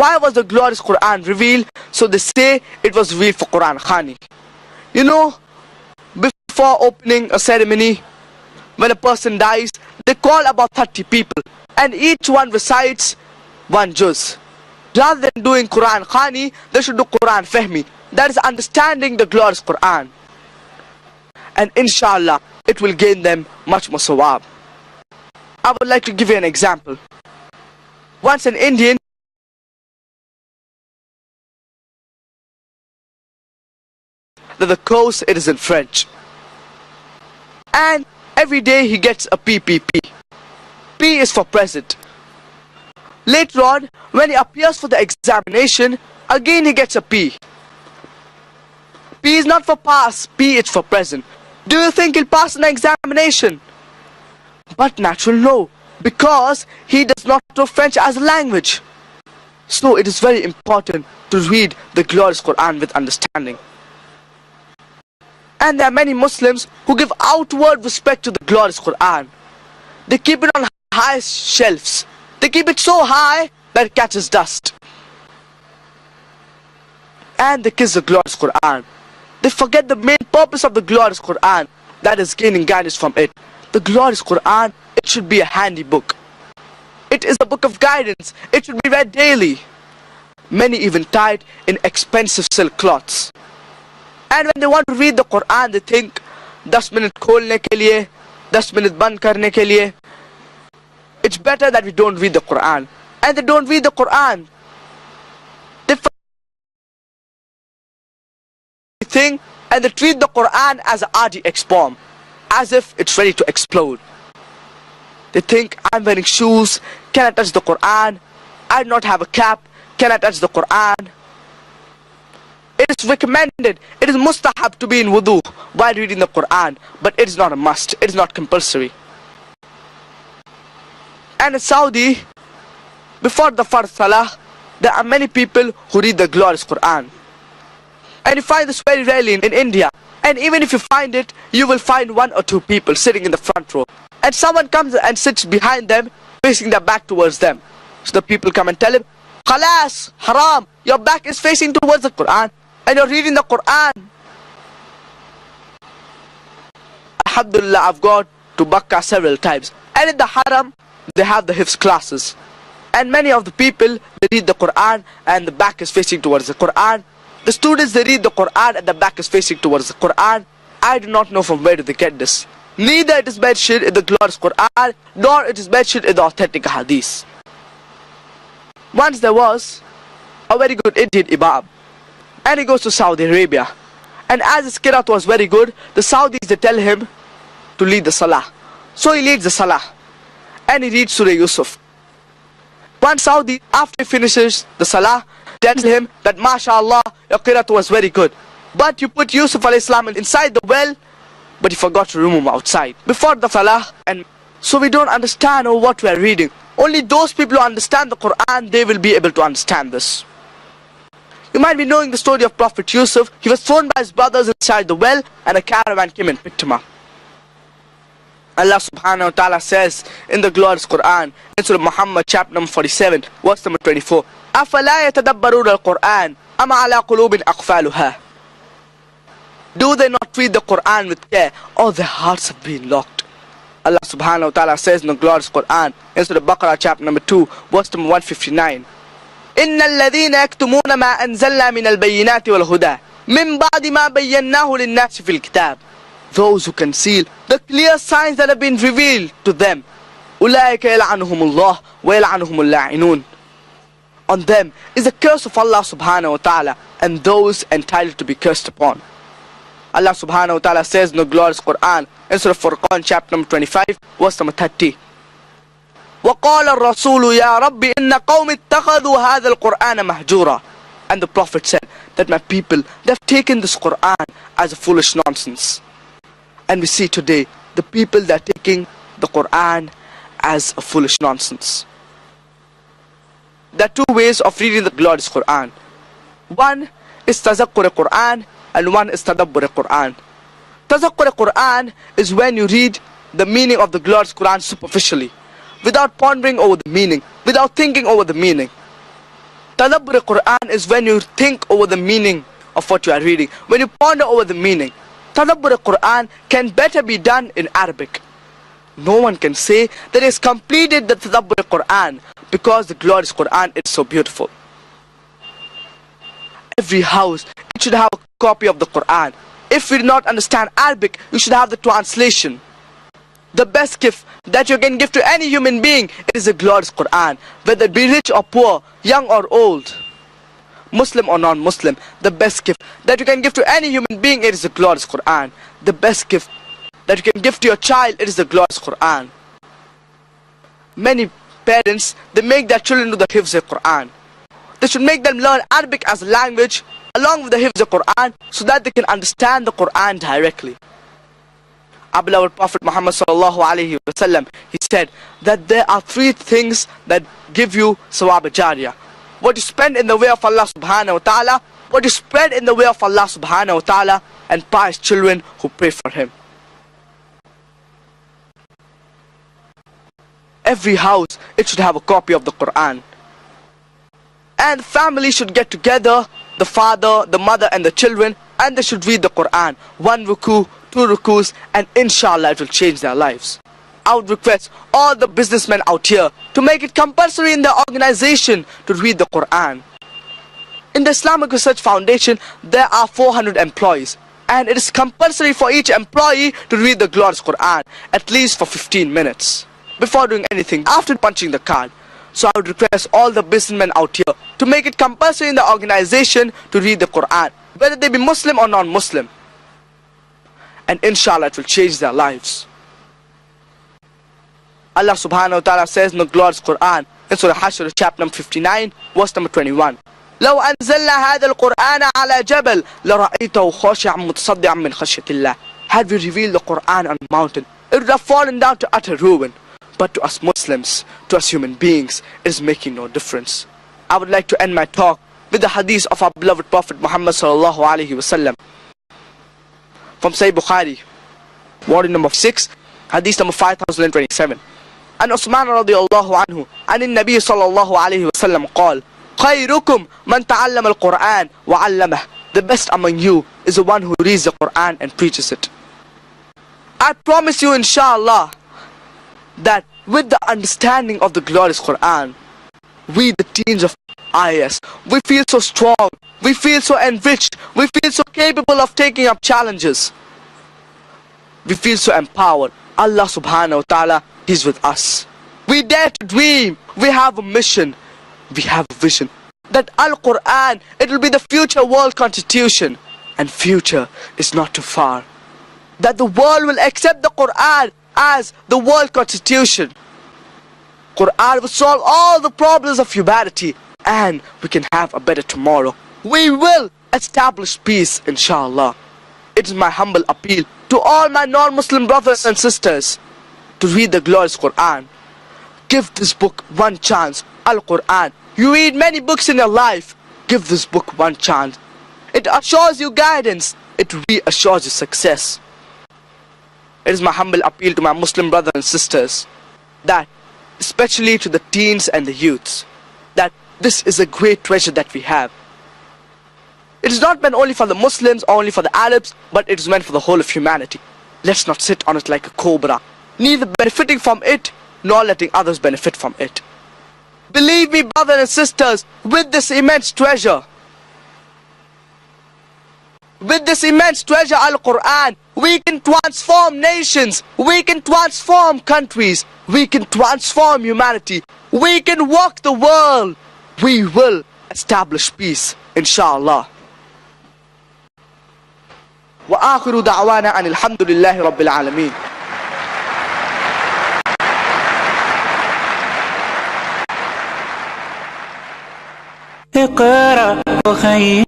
Why was the glorious Quran revealed? So they say it was revealed for Quran Khani. You know, before opening a ceremony, when a person dies, they call about 30 people and each one recites one juz. Rather than doing Quran Khani, they should do Quran Fahmi. That is understanding the glorious Quran. And inshallah, it will gain them much more sawab. I would like to give you an example. Once an Indian that the course it is in French. And every day he gets a PPP. P is for present. Later on, when he appears for the examination, again he gets a P. P is not for pass, P is for present. Do you think he'll pass an examination? But natural no, because he does not know French as a language. So it is very important to read the glorious Quran with understanding. And there are many Muslims who give outward respect to the glorious Quran. They keep it on high shelves. They keep it so high that it catches dust. And they kiss the glorious Quran. They forget the main purpose of the glorious Quran, that is gaining guidance from it. The glorious Quran, it should be a handy book. It is a book of guidance. It should be read daily. Many even tie it in expensive silk cloths. And when they want to read the Quran, they think 10 minute kholne ke liye, 10 minute band karne ke liye. It's better that we don't read the Quran. And they don't read the Quran. They think and they treat the Quran as an RDX bomb, as if it's ready to explode. They think, I'm wearing shoes, can I touch the Quran? I do not have a cap, can I touch the Quran? It is recommended, it is mustahab to be in wudu while reading the Quran, but it is not a must, it is not compulsory. And in Saudi, before the Fard Salah, there are many people who read the glorious Quran. And you find this very rarely in India. And even if you find it, you will find 1 or 2 people sitting in the front row. And someone comes and sits behind them, facing their back towards them. So the people come and tell him, Khalas, haram, your back is facing towards the Quran, and you're reading the Quran. Alhamdulillah, I've gone to Makkah several times. And in the Haram, they have the Hifz classes. And many of the people, they read the Quran, and the back is facing towards the Quran. The students, they read the Quran and the back is facing towards the Quran. I do not know from where do they get this. Neither it is mentioned in the glorious Quran, nor it is mentioned in the authentic hadith. Once there was a very good Indian Imam, and he goes to Saudi Arabia. And as his qiraat was very good, the Saudis, they tell him to lead the Salah. So he leads the Salah, and he reads Surah Yusuf. One Saudi, after he finishes the Salah, tells him that MashaAllah, your qiraat was very good. But you put Yusuf alayhi salam inside the well, but you forgot to remove him outside before the Salah. And so we don't understand what we are reading. Only those people who understand the Quran, they will be able to understand this. You might be knowing the story of Prophet Yusuf. He was thrown by his brothers inside the well, and a caravan came and picked him up. Allah subhanahu wa ta'ala says in the glorious Quran, in Surah Muhammad chapter number 47, verse number 24, أَفَلَا يَتَدَبَّرُونَ الْقُرْآنَ أَمَّا عَلَىٰ قُلُوبٍ أَقْفَالُهَا. Do they not read the Quran with care, or their hearts have been locked? Allah subhanahu wa ta'ala says in the glorious Quran, in Surah Baqarah chapter number 2, verse number 159, إِنَّ الَّذِينَ يَكْتُمُونَ مَا أَنزَلْنَا مِنَ الْبَيِّنَاتِ وَالْهُدَى مِنْ بَعْدِ مَا بَيَّنَّاهُ لِلنَّاسِ فِي الْكِتَابِ. Those who conceal the clear signs that have been revealed to them, أُولَٰئِكَ يَلْعَنُهُمُ اللَّهُ وَيَلْعَنُهُمُ اللَّاعِنُونَ. On them is the curse of Allah subhanahu wa ta'ala, and those entitled to be cursed upon. Allah subhanahu wa ta'ala says in the glorious Quran, in Surah Furqan chapter number 25, verse number 30, وَقَالَ الرَّسُولُ يَا رَبِّ إِنَّ قَوْمِ اتَّخَذُوا هَذَا الْقُرْآنَ مَهْجُورًا. And the Prophet said that my people, they have taken this Quran as a foolish nonsense. And we see today, the people that are taking the Quran as a foolish nonsense. There are 2 ways of reading the glorious Quran. One is Tazakkur Quran, and one is Tadabbur Quran. Tazakkur Quran is when you read the meaning of the glorious Quran superficially, without pondering over the meaning, without thinking over the meaning. Tadabbur al-Quran is when you think over the meaning of what you are reading, when you ponder over the meaning. Tadabbur al-Quran can better be done in Arabic. No one can say that he has completed the Tadabbur al-Quran because the glorious Quran is so beautiful. Every house, it should have a copy of the Quran. If we do not understand Arabic, you should have the translation. The best gift that you can give to any human being is the glorious Quran. Whether it be rich or poor, young or old, Muslim or non-Muslim, the best gift that you can give to any human being is the glorious Quran. The best gift that you can give to your child is the glorious Quran. Many parents, they make their children do the Hifz al-Quran. They should make them learn Arabic as a language along with the Hifz al-Quran so that they can understand the Quran directly. Our beloved Prophet Muhammad sallallahu alaihi wasallam, he said that there are three things that give you sawab jariyah. What you spend in the way of Allah subhanahu wa ta'ala, what you spread in the way of Allah subhanahu wa ta'ala, and pious children who pray for him. Every house, it should have a copy of the Quran. And family should get together, the father, the mother and the children, and they should read the Quran. 1 ruku, 2 rukus, and inshallah it will change their lives. I would request all the businessmen out here to make it compulsory in their organization to read the Quran. In the Islamic Research Foundation, there are 400 employees, and it is compulsory for each employee to read the glorious Quran at least for 15 minutes before doing anything, after punching the card. So I would request all the businessmen out here to make it compulsory in the organization to read the Quran, whether they be Muslim or non-Muslim. And inshallah it will change their lives. Allah subhanahu wa ta'ala says in the glorious Quran in Surah Hashr chapter number 59 verse number 21, لو أنزلنا هذا القرآن على جبل لرأيته خاشعا متصدعا من خشية الله. Had we revealed the Quran on a mountain, it would have fallen down to utter ruin. But to us Muslims, to us human beings, it is making no difference. I would like to end my talk with the hadith of our beloved Prophet Muhammad sallallahu alaihi wasallam from Sahih Bukhari, volume number 6, hadith number 5027. And Usman radiallahu anhu, and in Nabi sallallahu alaihi wasallam قال خيركم من تعلم القرآن وعلمه. The best among you is the one who reads the Quran and preaches it. I promise you inshallah that with the understanding of the glorious Quran, we the teens of IS, we feel so strong, we feel so enriched, we feel so capable of taking up challenges, we feel so empowered. Allah subhanahu wa ta'ala is with us. We dare to dream, we have a mission, we have a vision that Al-Quran, it will be the future world constitution, and future is not too far, that the world will accept the Quran as the world constitution. Quran will solve all the problems of humanity, and we can have a better tomorrow. We will establish peace, inshallah. It is my humble appeal to all my non-Muslim brothers and sisters to read the glorious Quran. Give this book one chance. Al-Quran, you read many books in your life, give this book one chance. It assures you guidance, it reassures you success. It is my humble appeal to my Muslim brothers and sisters, that especially to the teens and the youths, that this is a great treasure that we have. It is not meant only for the Muslims or only for the Arabs, but it is meant for the whole of humanity. Let's not sit on it like a cobra, neither benefiting from it nor letting others benefit from it. Believe me, brothers and sisters, with this immense treasure, Al-Quran, we can transform nations, we can transform countries, we can transform humanity, we can walk the world, we will establish peace, inshallah. وآخر دعوانا أن الحمد لله رب العالمين. اقرأ وخير